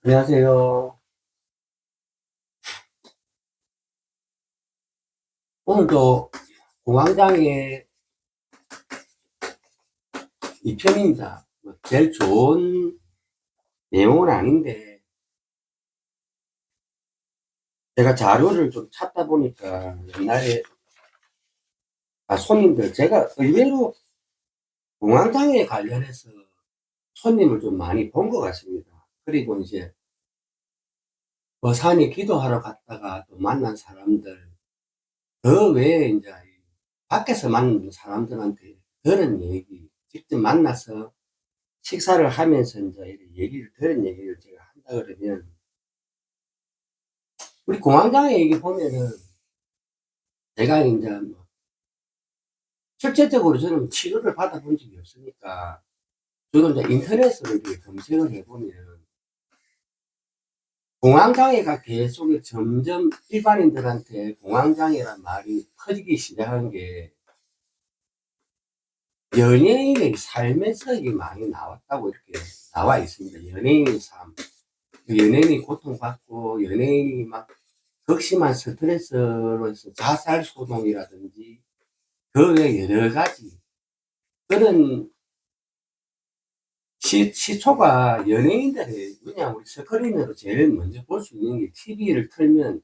안녕하세요. 오늘도 공황장애 2편입니다. 뭐 제일 좋은 내용은 아닌데, 제가 자료를 좀 찾다 보니까 옛날에, 손님들, 제가 의외로 공황장애 관련해서 손님을 좀 많이 본 것 같습니다. 그리고 이제 뭐 산에 기도하러 갔다가 또 만난 사람들, 그 외에 이제 밖에서 만난 사람들한테 들은 얘기, 직접 만나서 식사를 하면서 이제 이렇게 얘기를 들은 얘기를 제가 한다 그러면, 우리 공황장애 얘기 보면은 제가 이제 뭐 실제적으로 저는 치료를 받아본 적이 없으니까 저도 이제 인터넷으로 이렇게 검색을 해보면 공황장애가 계속 점점 일반인들한테 공황장애란 말이 퍼지기 시작한 게 연예인의 삶에서 이게 많이 나왔다고 이렇게 나와 있습니다. 연예인의 삶, 연예인이 고통받고 연예인이 막 극심한 스트레스로 해서 자살 소동이라든지 그 외 여러 가지 그런 시초가 연예인들이, 그냥 우리 스크린으로 제일 먼저 볼 수 있는 게 TV를 틀면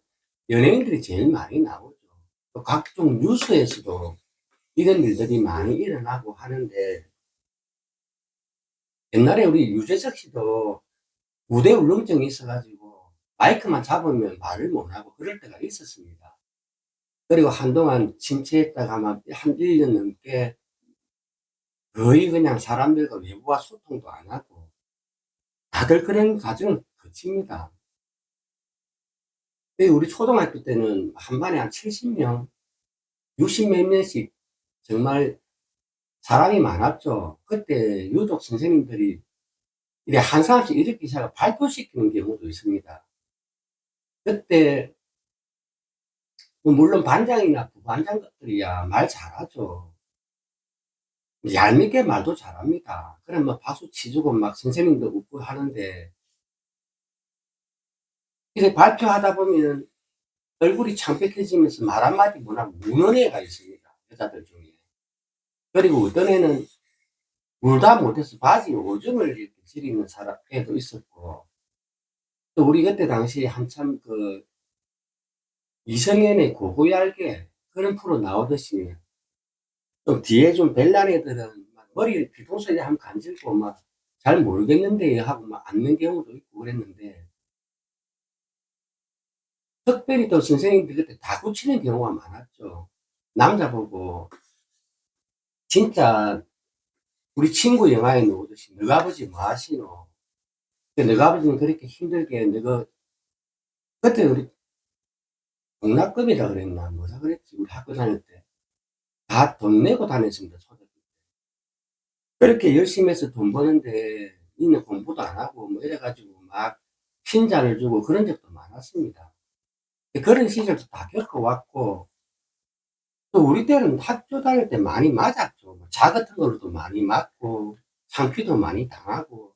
연예인들이 제일 많이 나오죠. 또 각종 뉴스에서도 이런 일들이 많이 일어나고 하는데, 옛날에 우리 유재석 씨도 무대 울렁증이 있어가지고 마이크만 잡으면 말을 못하고 그럴 때가 있었습니다. 그리고 한동안 침체했다가 막 한 1년 넘게 거의 그냥 사람들과 외부와 소통도 안 하고 다들 그런 과정을 거칩니다. 우리 초등학교 때는 한 반에 한 70명, 60 몇 명씩 정말 사람이 많았죠. 그때 유독 선생님들이 이래 한 사람씩 이렇게 시작 발표시키는 경우도 있습니다. 그때 뭐 물론 반장이나 부반장들이야 말 잘하죠. 얄밉게 말도 잘합니다. 그럼 뭐 박수 치주고 막 선생님도 웃고 하는데, 이렇게 발표하다 보면 얼굴이 창백해지면서 말 한마디 못하고 우는 애가 있습니다. 여자들 중에. 그리고 어떤 애는 울다 못해서 바지 오줌을 이렇게 지리는 사람 애도 있었고, 또 우리 그때 당시 한참 그 이성현의 고고얄개 그런 프로 나오듯이 좀 뒤에 좀 별난 애들은 막 머리 뒤통수에 한번 간질고 막 잘 모르겠는데 하고 막 앉는 경우도 있고 그랬는데, 특별히 또 선생님들 그때 다 고치는 경우가 많았죠. 남자 보고 진짜 우리 친구 영화에 나오듯이 너가 아버지 뭐 하시노? 너가 아버지는 그렇게 힘들게 너가, 그때 우리 공락금이라 그랬나 뭐라 그랬지 우리 학교 다닐 때 다 돈 내고 다녔습니다. 초등학교 때. 그렇게 열심히 해서 돈 버는데 니는 공부도 안 하고 뭐 이래가지고 막 핀잔을 주고 그런 적도 많았습니다. 그런 시절도 다 겪어왔고, 또 우리 때는 학교 다닐 때 많이 맞았죠. 자 같은 걸로도 많이 맞고 창피도 많이 당하고.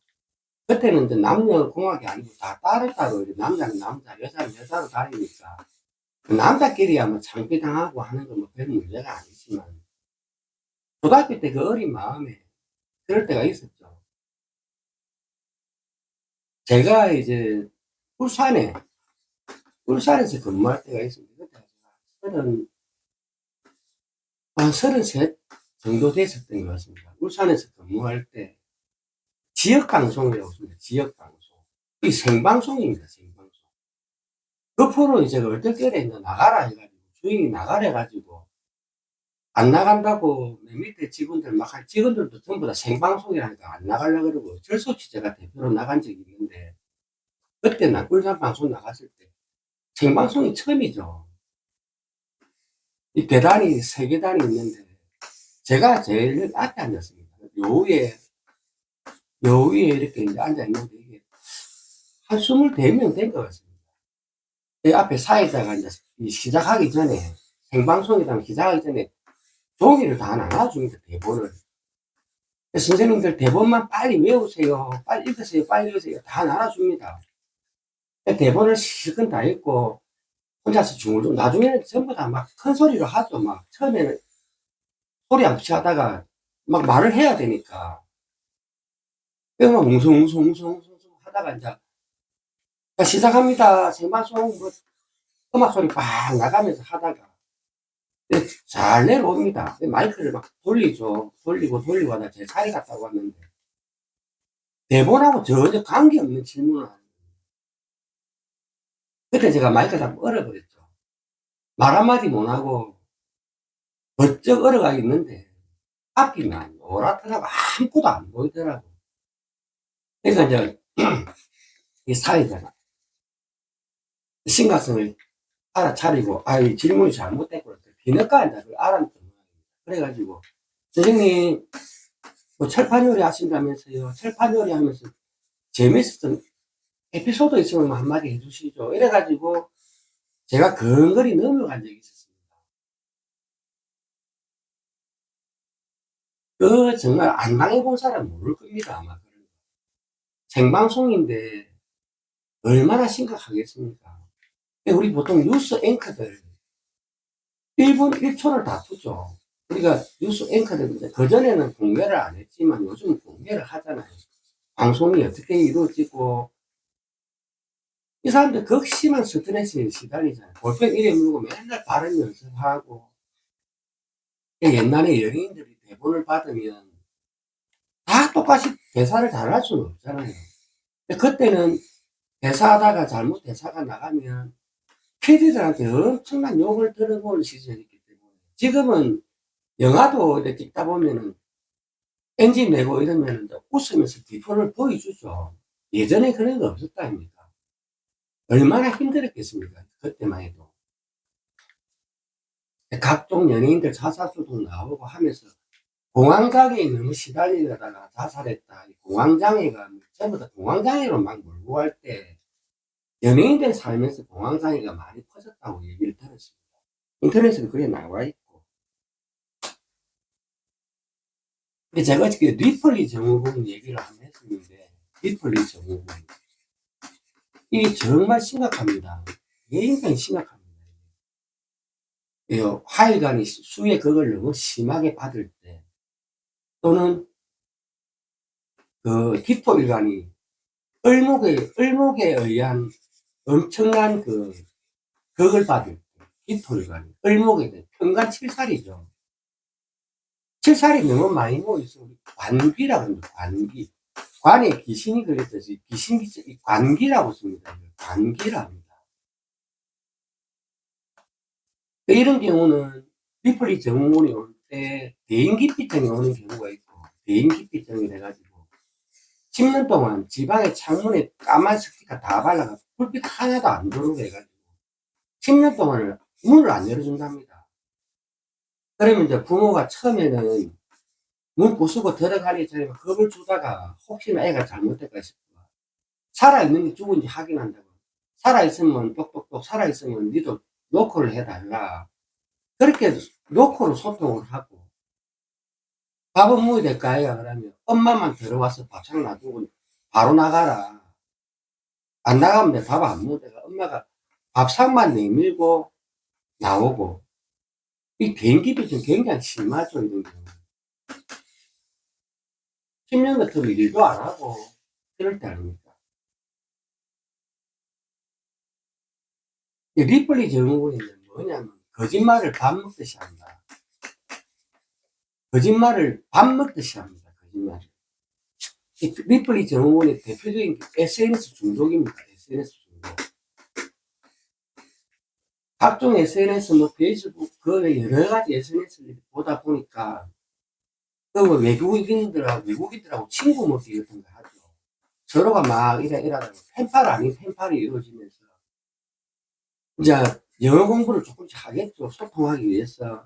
그때는 이제 남녀공학이 아니고 다 따로따로 남자는 남자 여자는 여자로 다니니까 남자끼리야 뭐 창피당하고 하는 건 뭐 별 문제가 아니지만, 고등학교 때 그 어린 마음에 그럴 때가 있었죠. 제가 이제 울산에, 울산에서 근무할 때가 있습니다. 그때 서른, 한 33 정도 됐었던 것 같습니다. 울산에서 근무할 때 지역방송이라고 있습니다. 지역방송. 이 생방송입니다. 생방송. 그 프로 이제 얼떨결에 나가라 해가지고, 주인이 나가라 해가지고, 안 나간다고 밑에 직원들 막, 직원들도 전부 다 생방송이라니까 안 나가려고 그러고, 철수치 제가 대표로 나간 적이 있는데, 그때 나 울산 방송 나갔을 때, 생방송이 처음이죠. 이 계단이, 세 계단이 있는데, 제가 제일 앞에 앉았습니다. 요 위에 이렇게 이제 앉아있는데, 이게 한 24명 된 것 같습니다. 내 앞에 사회자가 이제 시작하기 전에, 생방송이라면 시작하기 전에 종이를 다 나눠줍니다, 대본을. 선생님들 대본만 빨리 외우세요. 빨리 읽으세요. 빨리 읽으세요. 다 나눠줍니다. 대본을 실컷 다 읽고 혼자서 중얼중 나중에는 전부 다 막 큰 소리로 하죠. 막 처음에는 소리 안 붙이다가 막 말을 해야 되니까 막 웅성웅성웅성웅성 하다가 이제 자, 시작합니다. 생방송 뭐 음악 소리 빡 나가면서 하다가 잘 내려옵니다. 마이크를 막 돌리죠. 돌리고 하다 제 자리 갔다고 하는데 대본하고 전혀 관계없는 질문을 하는 거예요. 그때 제가 마이크를 다 얼어버렸죠. 말 한마디 못하고 벌쩍 얼어가 있는데 앞이만 오랗더라고. 아무것도 안 보이더라고. 그러니까 이제 이 사회자가 심각성을 알아차리고 이 질문이 잘못됐구나. 비너가 이제 그걸 알아냈던 거예요. 그래가지고 선생님 뭐 철판 요리 하신다면서요. 철판 요리 하면서 재밌었던 에피소드 있으면 한마디 해주시죠. 이래가지고 제가 근거리 넘어간 적이 있었습니다. 그 정말 안 당해본 사람 모를 겁니다. 아마 생방송인데 얼마나 심각하겠습니까? 우리 보통 뉴스 앵커들 1분 1초를 다투죠. 우리가 뉴스 앵커들 그전에는 공개를 안 했지만 요즘 공개를 하잖아요. 방송이 어떻게 이루어지고 이 사람들 극심한 스트레스에 시달리잖아요. 볼펜 이래 물고 맨날 발음 연습하고 옛날에 연예인들이 대본을 받으면 다 똑같이 대사를 잘할 수는 없잖아요. 그때는 대사하다가 잘못 대사가 나가면 PD들한테 엄청난 욕을 들어본 시절이기 때문에 지금은 영화도 이렇게 찍다 보면은 엔진 내고 이러면 웃으면서 뒤폰을 보여주죠. 예전에 그런 거 없었다 아닙니까? 얼마나 힘들었겠습니까? 그때만 해도. 각종 연예인들 자살수도 나오고 하면서 공황장애에 너무 시달리다가 자살했다. 공황장애가 전부 다 공황장애로 막 몰고 갈 때 연예인들 살면서 공황장애가 많이 퍼졌다고 얘기를 들었습니다. 인터넷에도 그게 나와 있고. 근데 제가 지금 리플리 증후군 얘기를 한번 했었는데 리플리 증후군 이 정말 심각합니다. 굉장히 심각합니다. 화일간이 수의 극을 너무 심하게 받을 때 또는 그 기토일간이 을목에 의한 엄청난 그 극을 받을 때 기토일간이 을목에 대해 편간 7살이죠. 7살이 너무 많이 모여있으면 관기라고 합니다. 관기. 관에 귀신이 그랬듯이 관기라고 씁니다. 관기라 합니다. 이런 경우는 리플리 증후군이 올 때 대인기피증이 오는 경우가 있고 대인기피증이 돼가지고 10년 동안 지방의 창문에 까만 스티커 다 발라가 불빛 하나도 안 들어오게 해가지고 10년 동안을 문을 안 열어준답니다. 그러면 이제 부모가 처음에는 문 부수고 들어가기 전에 겁을 주다가 혹시나 애가 잘못될까 싶어 살아있는지 죽은지 확인한다고. 살아있으면 똑똑똑 살아있으면 니도 노크를 해달라. 그렇게 노크로 소통을 하고 밥은 먹어야 될까요? 그러면 엄마만 들어와서 밥상 놔두고 바로 나가라. 안 나가면 내 밥 안 먹어. 엄마가 밥상만 내밀고 나오고 이 개인기도 좀 굉장히 심하죠. 이런 경우 10년 같으면 일도 안 하고 그럴 때 아닙니까? 리플리 증후군이 뭐냐면 거짓말을 밥 먹듯이 한다. 거짓말을 밥 먹듯이 합니다. 거짓말을. 리플리 증후군의 대표적인 게 SNS 중독입니다. SNS 중독. 각종 SNS, 뭐 페이스북, 그 여러 가지 SNS를 보다 보니까 그 외국인들하고 친구 먹기 같은 거 하죠. 서로가 막 이러다가 펜팔 아닌 펜팔이 이루어지면서 이제 영어 공부를 조금씩 하겠죠. 소통하기 위해서.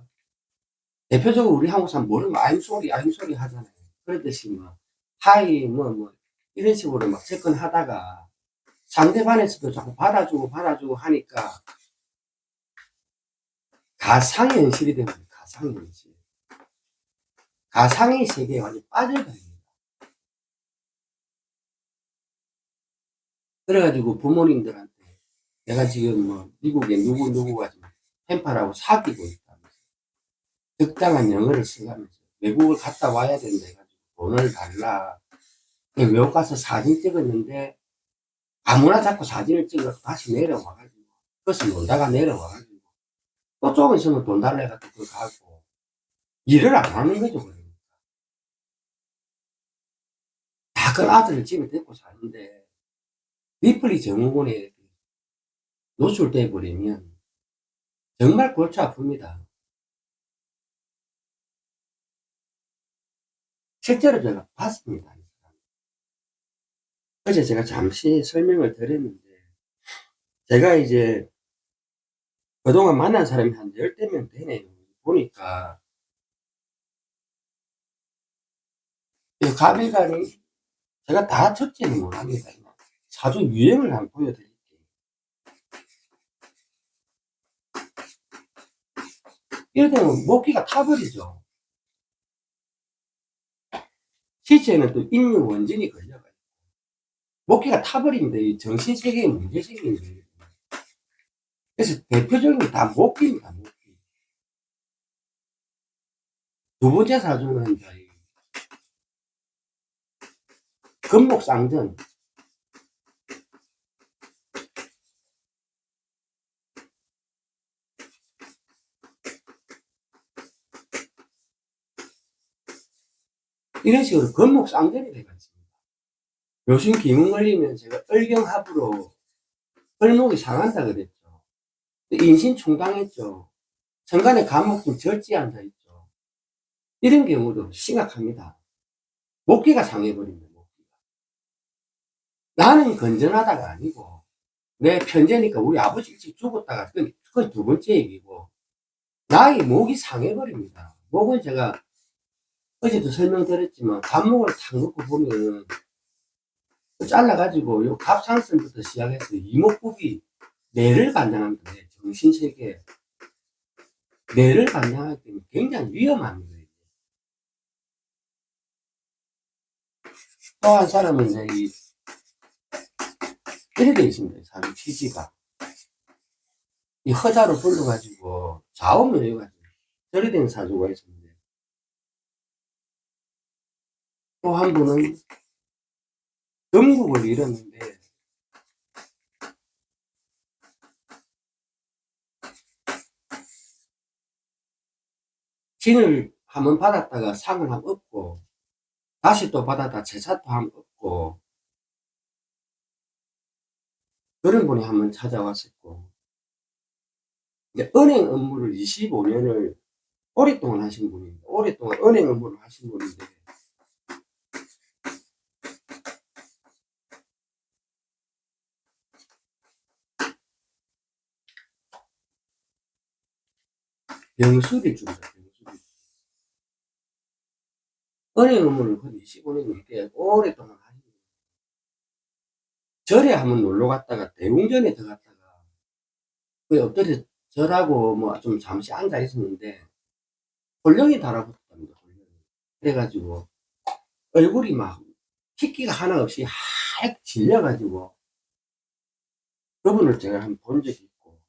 대표적으로 우리 한국 사람 모르면 I'm sorry 하잖아요. 그렇듯이 뭐 하이 뭐 이런 식으로 막 접근하다가 상대방에서도 자꾸 받아주고 하니까 가상현실이 됩니다. 가상현실. 가상의 세계에 완전 빠져버립니다. 그래가지고 부모님들한테 내가 지금 뭐 미국에 누구가 지금 펜팔하고 사귀고 있다면서 적당한 영어를 쓰라면서 외국을 갔다 와야 된다 해가지고 돈을 달라. 외국 가서 사진 찍었는데 아무나 자꾸 사진을 찍어서 다시 내려와가지고 그것을 놀다가 내려와가지고 또 조금 있으면 돈 달라 해가지고 그거 가고 일을 안 하는 거죠. 그러니까. 다 큰 아들을 집에 데리고 사는데 리플리 증후군에 노출돼 버리면 정말 골치 아픕니다. 실제로 제가 봤습니다. 어제 제가 잠시 설명을 드렸는데 제가 이제 그동안 만난 사람이 한 10명 되네요. 보니까 이 가비간이 제가 다 적지는 못합니다. 사주 유형을 한번 보여드릴게요. 이럴 때는 목기가 타버리죠. 실제는 또 인류 원진이 걸려가지고 목기가 타버리는데 이 정신세계에 문제 생기는 거예요. 그래서 대표적인 게 다 목기입니다. 목기. 두 번째 사주는 이제 금목상전. 이런 식으로 금목상전이 되어 있습니다. 요즘 기운 걸리면 제가 을경합으로 을목이 상한다 그랬죠. 인신충당했죠. 정간에 감목좀 절제한다 했죠. 이런 경우도 심각합니다. 목기가 상해버립니다. 목기가. 나는 건전하다가 아니고 내 편제니까 우리 아버지 일찍 죽었다가 그건 두 번째 얘기고 나의 목이 상해버립니다. 목은 제가 어제도 설명드렸지만 감목을 탁 놓고 보면 잘라가지고 요 갑상선부터 시작해서 이목구비 뇌를 관장합니다. 정신세계 뇌를 관장하기 때문에 굉장히 위험합니다. 또 한 사람은 이제 이렇게 있습니다. 사주 취지가 이 허자로 불러가지고 좌우명해가지고 절이 된 사주가 있습니다. 또 한 분은 금국을 잃었는데 진을 한번 받았다가 상을 한번 얻고 다시 또 받았다 제사도 한번 얻고 그런 분이 한번 찾아왔었고 이제 은행 업무를 25년을 오랫동안 하신 분입니다. 오랫동안 은행 업무를 하신 분인데 병술이 줍니다. 병술이. 은행 업무를 거의 25년 넘게 오랫동안 하신 분입니다. 절에 한번 놀러 갔다가 대웅전에 들어갔다가 그 엎드려 절하고 뭐 좀 잠시 앉아 있었는데 홀령이 달아붙었답니다. 홀령이. 그래가지고 얼굴이 막 핏기가 하나 없이 하얗게 질려가지고 그분을 제가 한번 본 적이 있고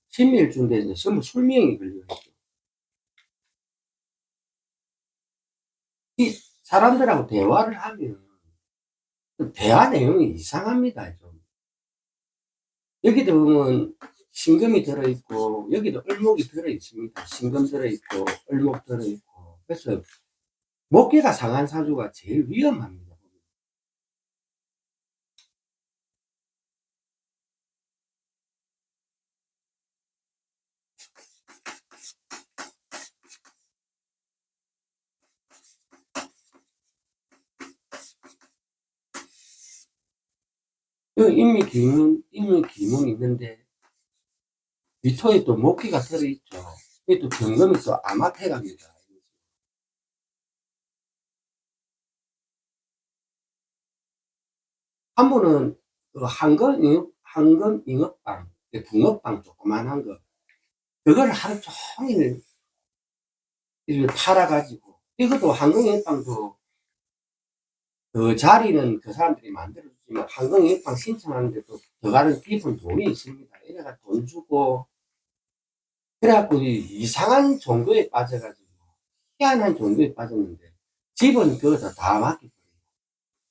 신밀주인데 이제 전부 술명이 걸려있죠. 이 사람들하고 대화를 하면 대화 내용이 이상합니다. 좀. 여기도 보면 신금이 들어있고 여기도 을목이 들어있습니다. 신금 들어있고 을목 들어있고 그래서 목계가 상한 사주가 제일 위험합니다. 인미 기문이 있는데 위토에 또 목기가 들어있죠. 이게 또 경금이 또 아마패갑니다. 한 분은 그 한금 잉업방, 붕어빵 조그만한 거 그걸 하루 종일 이렇게 팔아가지고, 이것도 항공연빵도 그 자리는 그 사람들이 만들어주지만 항공연빵 신청하는데 또 들어가는 기본 돈이 있습니다. 이래가 돈 주고, 그래갖고 이상한 종교에 빠져가지고, 희한한 종교에 빠졌는데, 집은 그거 다 맡기고,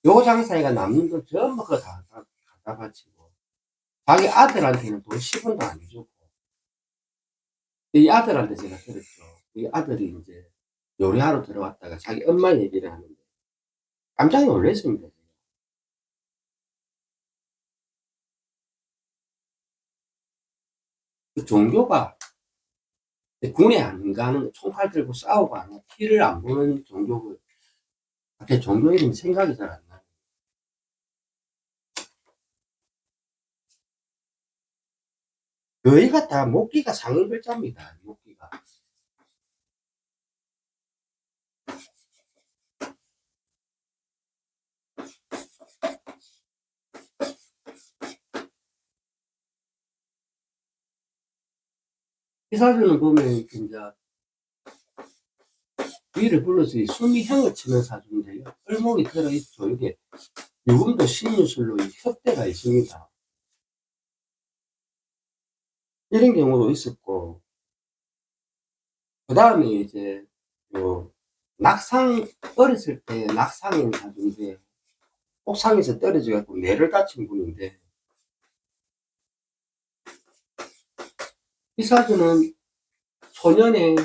요 장사가 남는 돈 전부 그거 다 갖다 바치고, 자기 아들한테는 돈 10원도 안 주고, 이 아들한테 제가 들었죠. 이 아들이 이제 요리하러 들어왔다가 자기 엄마 얘기를 하는데, 깜짝 놀랐습니다. 그 종교가 군에 안 가는, 총칼 들고 싸우고 하는, 피를 안 보는 종교고, 갑자기 종교 이름 생각이 잘 안 나요. 여기가 다 목기가 상인글자입니다. 목기가. 이 사진을 보면 이제 위를 불러서 수미형을 치는 사진인데요. 얼목이 들어있죠. 이게 유금도 신유술로 협대가 있습니다. 이런 경우도 있었고, 그 다음에 이제 요 낙상, 어렸을 때 낙상인 사진인데, 옥상에서 떨어져갖고 뇌를 다친 분인데, 이 사진은 소년의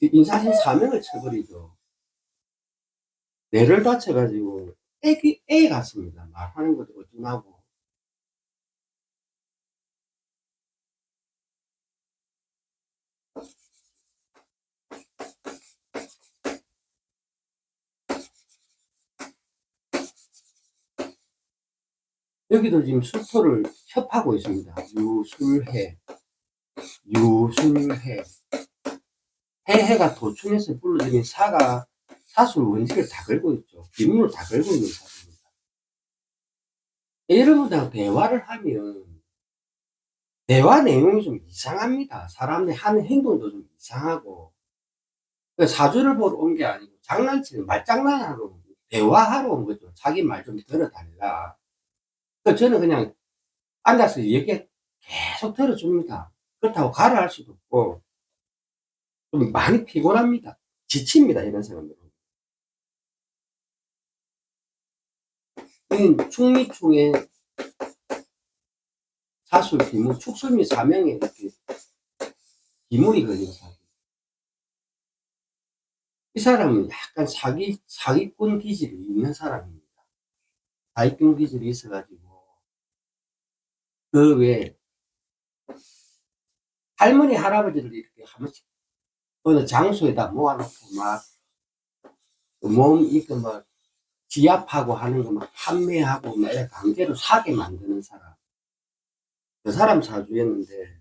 인사신 사명을 쳐버리죠. 뇌를 다쳐가지고 애 같습니다. 말하는 것도 어중하고. 여기도 지금 수토를 협하고 있습니다. 유술해, 유술해. 해해가 도충에서 불러들인 사가 사술 원칙을 다 걸고 있죠. 기문을 다 걸고 있는 사입니다. 여러분들하고 대화를 하면 대화 내용이 좀 이상합니다. 사람들이 하는 행동도 좀 이상하고, 사주를 보러 온 게 아니고 장난치는 말장난하러 온 거죠. 대화하러 온 거죠. 자기 말 좀 들어달라. 저는 그냥 앉아서 얘기 계속 들어줍니다. 그렇다고 가라 할 수도 없고, 좀 많이 피곤합니다. 지칩니다, 이런 사람들은. 충미충의 사술 기문, 축술 및 사명에 이렇게 기문이 걸린 사람. 이 사람은 약간 사기꾼 기질이 있는 사람입니다. 사기꾼 기질이 있어가지고, 그 외에 할머니, 할아버지를 이렇게 한 번씩 어느 장소에다 모아놓고 막, 이거 뭐, 지압하고 하는 거 막 판매하고 막 강제로 사게 만드는 사람. 그 사람 사주였는데,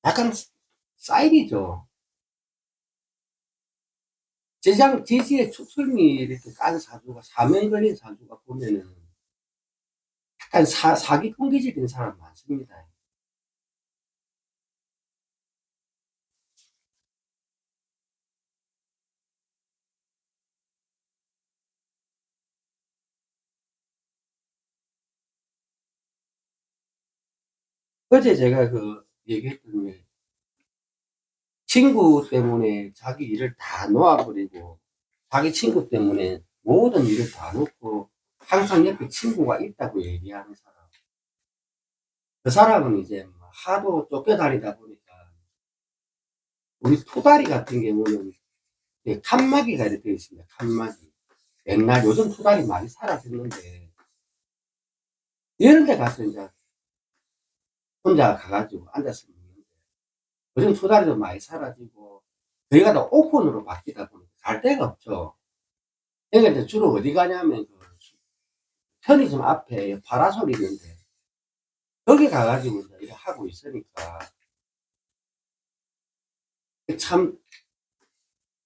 약간 사이리죠. 제지의 축술미 이렇게 깐 사주가, 사명 걸린 사주가 보면은, 약간 사기꾼 기질인 사람 많습니다. 어제 제가 그 얘기했던 게, 친구 때문에 자기 일을 다 놓아버리고, 자기 친구 때문에 모든 일을 다 놓고, 항상 옆에 친구가 있다고 얘기하는 사람. 그 사람은 이제 뭐 하도 쫓겨다니다 보니까, 우리 토다리 같은 경우는 칸막이가 이렇게 되어 있습니다. 칸막이. 옛날, 요즘 토다리 많이 사라졌는데, 이런 데 가서 이제 혼자 가가지고 앉아서 먹는데, 요즘 토다리도 많이 사라지고, 저희가 다 오픈으로 바뀌다 보니까 갈 데가 없죠. 그러니까 이제 주로 어디 가냐면, 그 편의점 앞에 파라솔이 있는데, 거기 가가지고 이제 이렇게 하고 있으니까, 참,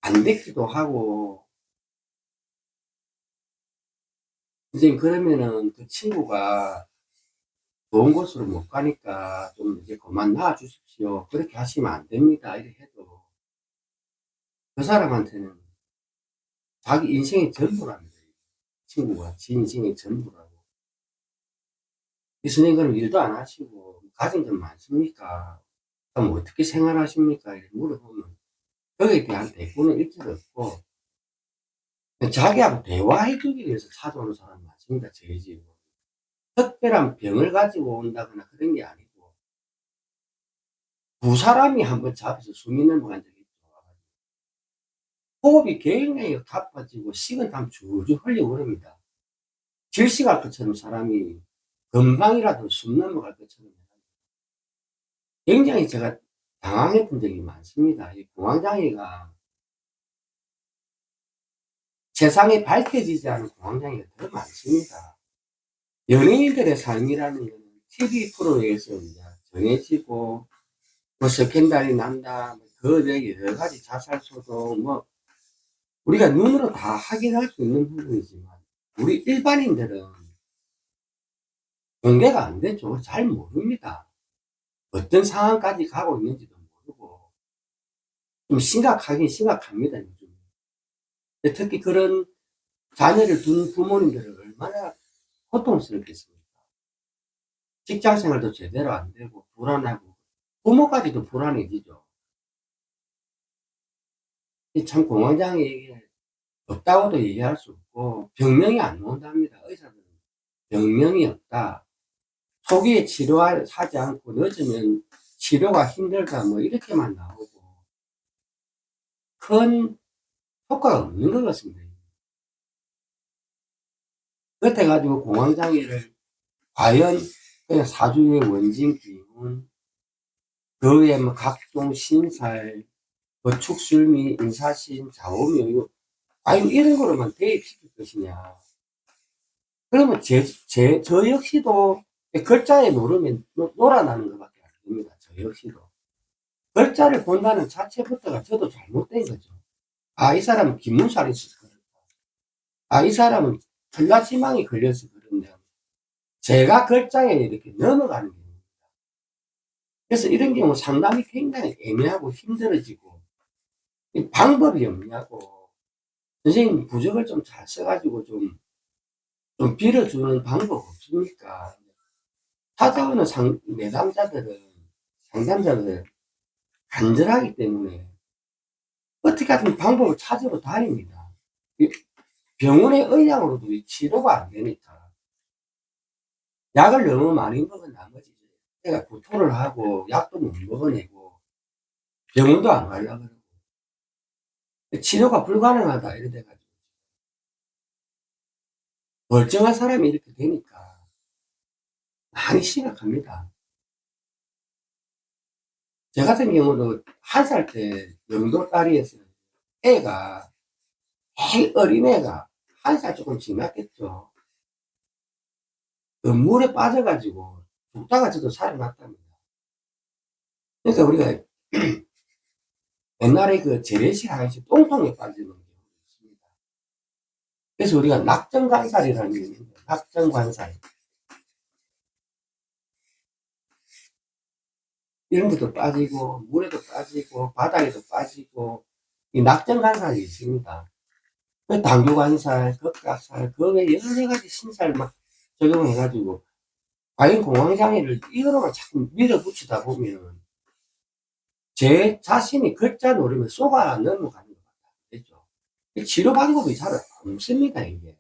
안 됐기도 하고, 이제 그러면은 그 친구가 좋은 곳으로 못 가니까 좀 이제 그만 놔 주십시오. 그렇게 하시면 안 됩니다. 이렇게 해도 그 사람한테는 자기 인생의 전부랍니다. 친구가 지 인생의 전부라고. 교수님 그럼 일도 안 하시고 가진 건 많습니까? 그럼 어떻게 생활하십니까? 이렇게 물어보면 거기에 대한 대꾸는 일절 없고 자기하고 대화해주기 위해서 찾아오는 사람이 많습니다. 저희 집은. 특별한 병을 가지고 온다거나 그런 게 아니고 두 사람이 한번 잡혀서 숨이 넘어간 적이 있죠. 호흡이 굉장히 가빠지고 식은땀 줄줄 흘리고 그럽니다. 질식할 것처럼 사람이 금방이라도 숨 넘어갈 것처럼 굉장히 제가 당황했던 적이 많습니다. 이 공황장애가 세상에 밝혀지지 않은 공황장애가 더 많습니다. 연예인들의 삶이라는 것은 TV 프로에서 이제 정해지고 뭐 스캔들이 난다, 그 여러 가지 자살 소동, 뭐 우리가 눈으로 다 확인할 수 있는 부분이지만 우리 일반인들은 공개가 안 되죠. 잘 모릅니다. 어떤 상황까지 가고 있는지도 모르고 좀 심각하긴 심각합니다. 요즘. 특히 그런 자녀를 둔 부모님들은 얼마나 고통스럽겠습니까? 직장 생활도 제대로 안 되고 불안하고 부모까지도 불안해지죠. 참 공황장애 없다고도 얘기할 수 없고 병명이 안 나온답니다. 의사들은 병명이 없다. 초기에 치료하지 않고 늦으면 치료가 힘들다 뭐 이렇게만 나오고 큰 효과가 없는 것 같습니다. 그렇게 가지고 공황장애를 과연 그냥 사주의 원진 기운, 그 외에 뭐 각종 신살, 뭐 축술미, 인사신, 좌우묘, 과연 이런 거로만 대입시킬 것이냐. 그러면 저 역시도 글자에 노르면 놀아나는 것밖에 안 됩니다. 저 역시도. 글자를 본다는 자체부터가 저도 잘못된 거죠. 아, 이 사람은 김문살이 있어서 그렇다. 아, 이 사람은 전라지망이 걸려서 그런데 제가 글자에 이렇게 넘어가는 경우입니다. 그래서 이런 경우 상담이 굉장히 애매하고 힘들어지고 방법이 없냐고 선생님 부적을 좀 잘 써가지고 좀 빌어주는 방법 없습니까? 찾아오는 상담자들은 간절하기 때문에 어떻게 하든 방법을 찾으러 다닙니다. 병원의 의약으로도 치료가 안 되니까 약을 너무 많이 먹은 나머지 내가 구토를 하고 약도 못 먹어내고 병원도 안 가려고 그러고 치료가 불가능하다 이래 돼가지고 멀쩡한 사람이 이렇게 되니까 많이 심각합니다. 저 같은 경우도 1살 때 영도 딸이었어요. 애가 어린애가 1살 조금 지났겠죠. 그 물에 빠져가지고 죽다가 저도 살아났답니다. 그러니까 우리가 옛날에 그 재래식 하듯이 똥통에 빠지는 경우가 있습니다. 그래서 우리가 낙정관살이라는 게 있는데 낙정관살 이런 데도 빠지고 물에도 빠지고 바닥에도 빠지고 이 낙정관살이 있습니다. 그 당교관살, 극각살, 그 외 여러 가지 신살 막 적용해가지고 과연 공황장애를 이거로만 자꾸 밀어붙이다 보면 제 자신이 글자 노름에 쏘가 넘어가는 것 같겠죠. 치료 방법이 잘 없습니다, 이게.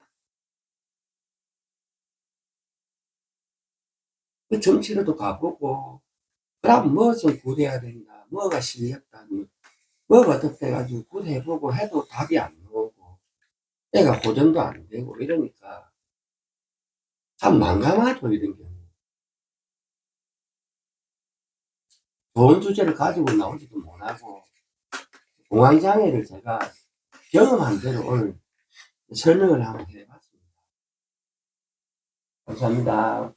그 점치료도 가보고, 그럼 뭐 좀 굿해야 된다, 뭐가 실렸다, 뭐가 어떻게 해가지고 굿해보고 해도 답이 안 나오고, 애가 호전도 안 되고 이러니까 참 난감하죠, 이런 경우. 좋은 주제를 가지고 나오지도 못하고, 공황장애를 제가 경험한 대로 오늘 설명을 한번 해봤습니다. 감사합니다.